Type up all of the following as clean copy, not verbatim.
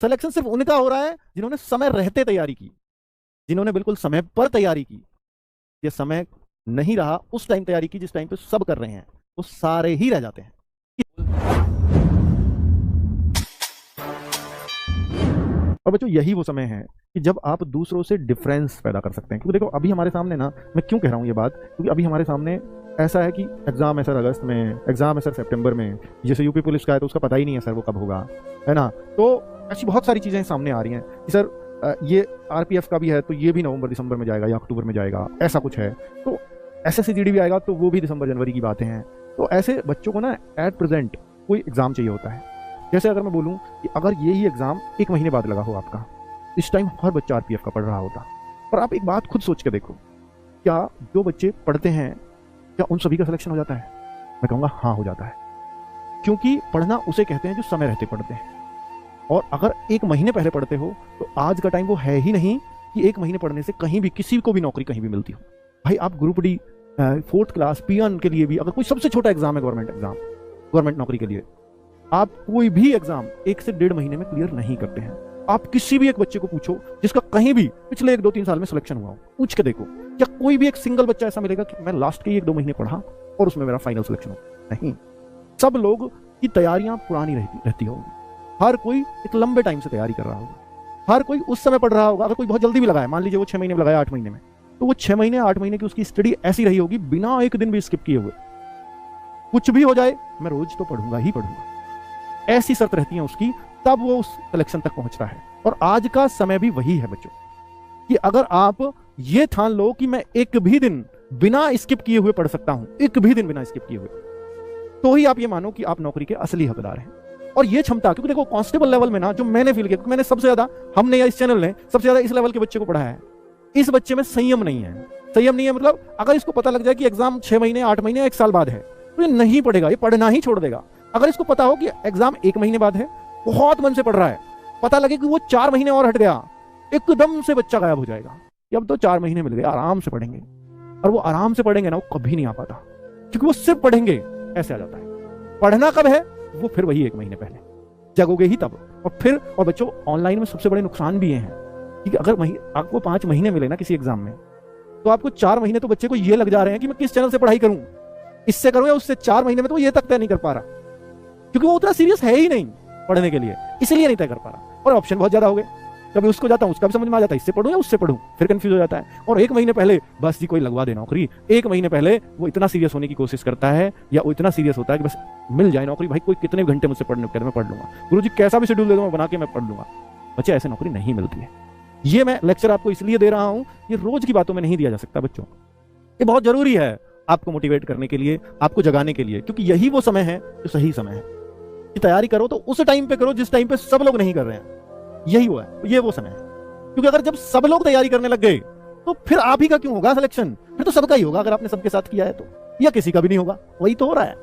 Selection सिर्फ उनका हो रहा है जिन्होंने समय रहते तैयारी की, जिन्होंने बिल्कुल समय पर तैयारी की। ये समय नहीं रहा उस टाइम तैयारी की जिस टाइम पे सब कर रहे हैं, वो सारे ही रह जाते हैं। और बच्चों यही वो समय है कि जब आप दूसरों से डिफरेंस पैदा कर सकते हैं। क्योंकि देखो अभी हमारे सामने ना, मैं क्यों कह रहा हूँ ये बात, क्योंकि अभी हमारे सामने ऐसा है कि एग्जाम है सर अगस्त में, एग्जाम है सर सितंबर में, जैसे यूपी पुलिस का है तो उसका पता ही नहीं है सर वो कब होगा, है ना। तो ऐसी बहुत सारी चीजें सामने आ रही हैं कि सर ये आरपीएफ का भी है तो ये भी नवंबर दिसंबर में जाएगा या अक्टूबर में जाएगा, ऐसा कुछ है। तो एसएससी भी आएगा तो वो भी दिसंबर जनवरी की बातें हैं। तो ऐसे बच्चों को ना एट प्रेजेंट कोई एग्जाम चाहिए होता है। जैसे अगर मैं बोलूं कि अगर ये ही एग्जाम 1 महीने बाद लगा हो आपका, इस टाइम हर बच्चा आरपीएफ का पढ़ रहा होता। और आप एक बात खुद सोच के देखो, क्या जो बच्चे पढ़ते हैं क्या उन सभी का सिलेक्शन हो जाता है? मैं कहूंगा हाँ हो जाता है, क्योंकि पढ़ना उसे कहते हैं जो समय रहते पढ़ते हैं। और अगर 1 महीने पहले पढ़ते हो तो आज का टाइम वो है ही नहीं कि 1 महीने पढ़ने से कहीं भी किसी को भी नौकरी कहीं भी मिलती हो। भाई आप ग्रुप डी 4th क्लास पियन के लिए भी अगर कोई सबसे छोटा एग्जाम है, गवर्नमेंट एग्जाम, गवर्नमेंट नौकरी के लिए, आप कोई भी एग्जाम 1 से 1.5 महीने में क्लियर नहीं करते हैं। आप किसी भी एक बच्चे को पूछो जिसका कहीं भी पिछले 1-2-3 साल में सिलेक्शन हुआ हो, पूछ के देखो, क्या कोई भी एक सिंगल बच्चा ऐसा मिलेगा कि मैं लास्ट के 1-2 महीने पढ़ा और उसमें मेरा फाइनल सिलेक्शन हो? नहीं। सब लोग की तैयारियां पुरानी रहती होगी। हर कोई एक लंबे टाइम से तैयारी कर रहा होगा, हर कोई उस समय पढ़ रहा होगा। अगर कोई बहुत जल्दी भी लगाया, मान लीजिए वो 6 महीने में लगाया 8 महीने में, तो वो 6 महीने 8 महीने की उसकी स्टडी ऐसी रही होगी बिना एक दिन भी स्किप किए हुए। कुछ भी हो जाए मैं रोज तो पढ़ूंगा ही पढ़ूंगा, ऐसी शर्त रहती है उसकी, तब वो उस सिलेक्शन तक पहुंचता है। और आज का समय भी वही है बच्चों, कि अगर आप ये ठान लो कि मैं एक भी दिन बिना स्किप किए हुए पढ़ सकता हूं, एक भी दिन बिना स्किप किए हुए, तो ही आप ये मानो कि आप नौकरी के असली हकदार हैं। और ये क्षमता, क्योंकि देखो कांस्टेबल लेवल में ना, जो मैंने फील किया, क्योंकि मैंने सबसे ज्यादा, हमने या इस चैनल ने सबसे ज्यादा इस लेवल के बच्चे को पढ़ाया है, इस बच्चे में संयम नहीं है। संयम नहीं है मतलब अगर इसको पता लग जाए कि एग्जाम 6 महीने 8 महीने 1 साल बाद है तो ये नहीं पढ़ेगा, ये पढ़ना ही छोड़ देगा। अगर इसको पता हो कि एग्जाम 1 महीने बाद है, बहुत मन से पढ़ रहा है, पता लगे कि वो 4 महीने और हट गया, एकदम से बच्चा गायब हो जाएगा कि अब तो 4 महीने मिल गए, आराम से पढ़ेंगे। और वो आराम से पढ़ेंगे ना, वो कभी नहीं आ पाता, क्योंकि वो सिर्फ पढ़ेंगे ऐसे आ जाता है। पढ़ना कब है? वो फिर वही 1 महीने पहले जगोगे ही तब। और फिर और बच्चों ऑनलाइन में सबसे बड़े नुकसान भी ये हैं कि अगर आपको 5 महीने मिले ना किसी एग्जाम में, तो आपको 4 महीने तो बच्चे को ये लग जा रहे हैं कि मैं किस चैनल से पढ़ाई करूं, इससे करूं या उससे। 4 महीने में तो वो ये तक तय नहीं कर पा रहा, क्योंकि वो उतना सीरियस है ही नहीं पढ़ने के लिए, इसलिए नहीं तय कर पा रहा। और ऑप्शन बहुत ज्यादा हो गए, कभी उसको जाता हूं उसका भी समझ में आ जाता है, इससे पढ़ूं या उससे पढ़ूं, फिर कंफ्यूज हो जाता है। और 1 महीने पहले बस जी कोई लगवा दे नौकरी, 1 महीने पहले वो इतना सीरियस होने की कोशिश करता है, या वो इतना सीरियस होता है कि बस मिल जाए नौकरी, भाई कोई कितने घंटे मुझसे पढ़ने को, मैं पढ़ लूंगा, गुरुजी कैसा भी शेड्यूल दे दो मैं बना के मैं पढ़ लूंगा। बच्चे ऐसे नौकरी नहीं मिलती है। ये मैं लेक्चर आपको इसलिए दे रहा हूं, ये रोज की बातों में नहीं दिया जा सकता बच्चों, ये बहुत जरूरी है आपको मोटिवेट करने के लिए, आपको जगाने के लिए, क्योंकि यही वो समय है जो सही समय है कि तैयारी करो तो उस टाइम पे करो जिस टाइम पे सब लोग नहीं कर रहे हैं। यही वो है, ये वो समय है। क्योंकि अगर जब सब लोग तैयारी करने लग गए तो फिर आप ही का क्यों होगा सिलेक्शन? फिर तो सबका ही होगा अगर आपने सबके साथ किया है तो, या किसी का भी नहीं होगा। वही तो हो रहा है,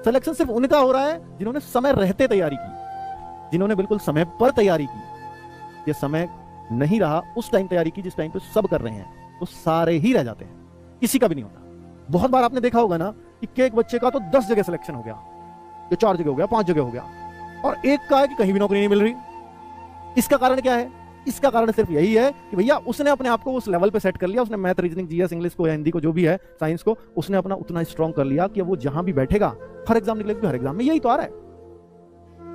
सिलेक्शन सिर्फ उनका हो रहा है जिन्होंने समय रहते तैयारी की, जिन्होंने बिल्कुल समय पर तैयारी की। ये समय नहीं रहा उस टाइम तैयारी की जिस टाइम पे सब कर रहे हैं, तो सारे ही रह जाते हैं, किसी का भी नहीं होता। बहुत बार आपने देखा होगा ना कि एक बच्चे का तो 10 जगह सिलेक्शन हो गया, या 4 जगह हो गया, 5 जगह हो गया, और एक का है कि कहीं भी नौकरी नहीं मिल रही। इसका कारण क्या है? इसका कारण सिर्फ यही है कि भैया उसने अपने आप को उस लेवल पे सेट कर लिया, उसने मैथ, रीजनिंग, जीएस, इंग्लिश को या हिंदी को, जो भी है, साइंस को, उसने अपना उतना स्ट्रॉन्ग कर लिया कि वो जहां भी बैठेगा, हर एग्जाम निकलेगा, हर एग्जाम में यही तो आ रहा है।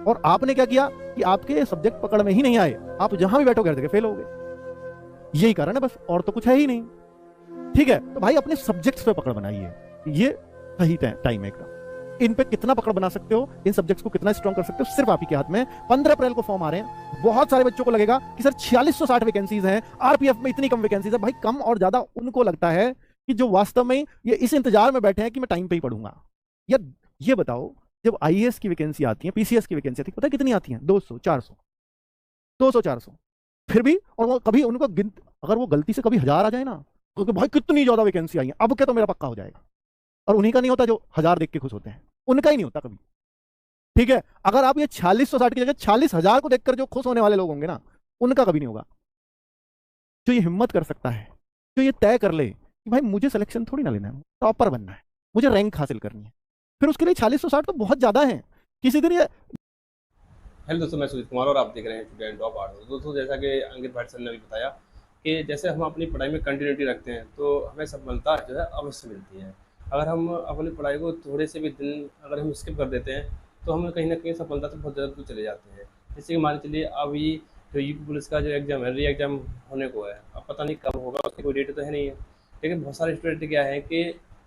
और आपने क्या किया कि आपके सब्जेक्ट पकड़ में ही नहीं आए, आप जहां भी बैठोगे हर जगह फेल हो गए। यही कारण है बस, और तो कुछ है ही नहीं। ठीक है, तो भाई अपने सब्जेक्ट्स पे पकड़ बनाइए, ये सही टाइम है एकदम। इन पे कितना पकड़ बना सकते हो, इन सब्जेक्ट्स को कितना स्ट्रॉन्ग कर सकते हो, सिर्फ आप ही के हाथ में। 15 अप्रैल को फॉर्म आ रहे हैं। बहुत सारे बच्चों को लगेगा कि सर 4660 वैकेंसीज हैं, आरपीएफ में इतनी कम वैकेंसीज है। भाई कम और ज्यादा उनको लगता है कि जो वास्तव में ये इस इंतजार में बैठे हैं कि मैं टाइम पे ही पढ़ूंगा। या ये बताओ, जब आईएएस की वैकेंसी आती है, पीसीएस की वैकेंसी आती है, पता है कितनी आती है? 200 400 200 400, फिर भी। और वो कभी उनको अगर वो गलती से कभी 1000 आ जाए ना, तो भाई कितनी ज्यादा वैकेंसी आई है, अब क्या तो मेरा पक्का हो जाएगा। और उन्हीं का नहीं होता जो 1000 देख के खुश होते हैं, उनका ही नहीं होता कभी। ठीक है, अगर आप ये 4660 की जगह 40000 को देखकर जो खुश होने वाले लोग होंगे ना, उनका कभी नहीं होगा। जो ये हिम्मत कर सकता है, जो ये तय कर ले कि भाई मुझे सिलेक्शन थोड़ी ना लेना है, टॉपर बनना है, मुझे रैंक हासिल करनी है, फिर उसके लिए 4660 तो बहुत ज्यादा है। किसी दिन ये हेलो दोस्तों, मैं सुजीत कुमार और आप देख रहे हैं स्टूडेंट ऑफ आर्ट। दोस्तों, जैसा कि अंकित भाट सर ने अभी बताया कि जैसे हम अपनी पढ़ाई में कंटिन्यूटी रखते हैं तो हमें सफलता जो है अवश्य मिलती है। अगर हम अपनी पढ़ाई को थोड़े से भी दिन अगर हम स्किप कर देते हैं तो हम कहीं ना कहीं सफलता से बहुत ज़्यादा दूर चले जाते हैं। जैसे कि मान के चलिए अभी जो यूपी पुलिस का जो एग्ज़ाम है, री एग्ज़ाम होने को है। अब पता नहीं कब होगा, उसकी कोई डेट तो है नहीं है। लेकिन बहुत सारे स्टूडेंट क्या है कि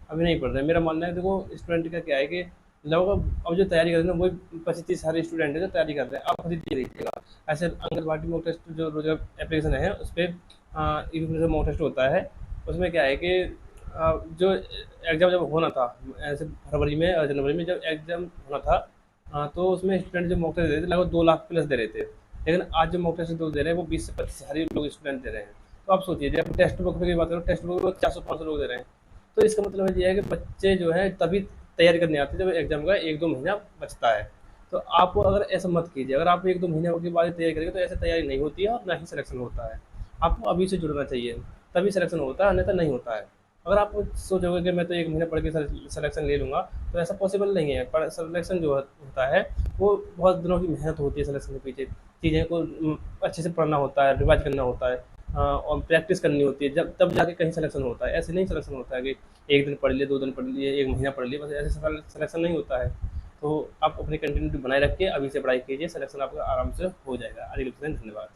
अभी नहीं पढ़ रहे। मेरा मानना है, देखो स्टूडेंट का क्या है कि लगभग अब जो तैयारी कर रहे हैं ना, वही 25-30 सारे स्टूडेंट हैं जो तैयारी कर रहे हैं। आप खुद ही देख लीजिएगा। ऐसे आंगनबाड़ी मॉक टेस्ट जो रोज एप्लीकेशन है उस पर मॉक टेस्ट होता है। उसमें क्या है कि जो एग्ज़ाम जब होना था, ऐसे फरवरी में और जनवरी में जब एग्ज़ाम होना था, तो उसमें स्टूडेंट जो मॉक टेस्ट दे रहे थे लगभग 2 लाख प्लस दे रहे थे। लेकिन आज जो मॉक टेस्ट जो दे रहे हैं वो 20 से 25 हज़ार लोग स्टूडेंट दे रहे हैं। तो आप सोचिए, जब टेक्स्ट बुक की बात करो, टेक्स्ट बुक में 400-500 लोग दे रहे हैं। तो इसका मतलब ये है कि बच्चे जो है तभी तैयारी करने आते हैं जब एग्जाम का 1-2 महीना बचता है। तो आप अगर ऐसा मत कीजिए। अगर आप 1-2 महीने के बाद तैयारी करेंगे तो ऐसे तैयारी नहीं होती है और ना ही सिलेक्शन होता है। आपको अभी से जुड़ना चाहिए, तभी सिलेक्शन होता है, अन्यथा नहीं होता है। अगर आप सोचोगे कि मैं तो 1 महीना पढ़ के सिलेक्शन ले लूँगा, तो ऐसा पॉसिबल नहीं है। पर सिलेक्शन जो होता है वो बहुत दिनों की मेहनत होती है। सिलेक्शन के पीछे चीज़ें को अच्छे से पढ़ना होता है, रिवाइज करना होता है, और प्रैक्टिस करनी होती है, जब तब जाके कहीं सिलेक्शन होता है। ऐसे नहीं सिलेक्शन होता है कि 1 दिन पढ़ लिए, 2 दिन पढ़ लिए, 1 महीना पढ़ लिए, बस ऐसे सिलेक्शन नहीं होता है। तो आप अपनी कंटिन्यूटी बनाए रख के अभी से पढ़ाई कीजिए, सिलेक्शन आपका आराम से हो जाएगा। आगे के लिए धन्यवाद।